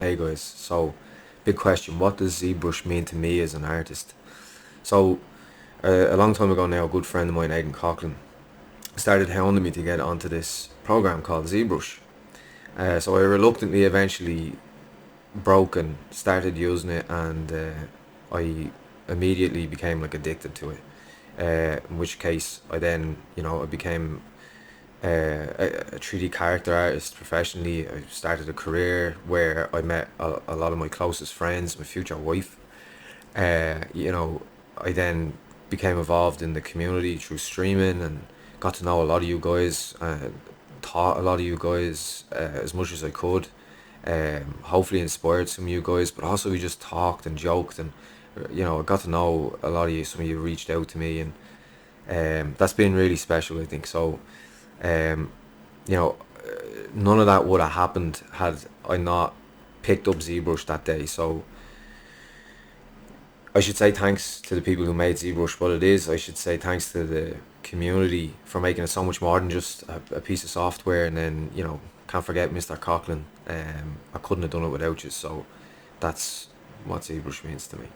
Hey guys, so big question. What does ZBrush mean to me as an artist? So, a long time ago now, a good friend of mine, Aidan Coughlin, started hounding me to get onto this program called ZBrush. So I reluctantly eventually broke and started using it, and I immediately became like addicted to it. In which case, I then, I became a 3D character artist professionally. I started a career where I met a lot of my closest friends, my future wife. Uh, you know, I then became involved in the community through streaming and got to know a lot of you guys. Taught a lot of you guys as much as I could. Hopefully inspired some of you guys, but also we just talked and joked and I got to know a lot of you. Some of you reached out to me, and that's been really special, I think. So um, you know, none of that would have happened had I not picked up ZBrush that day. So I should say thanks to the people who made ZBrush what it is. I should say thanks to the community for making it so much more than just a piece of software. And then, can't forget Mr. Coughlin. I couldn't have done it without you. So that's what ZBrush means to me.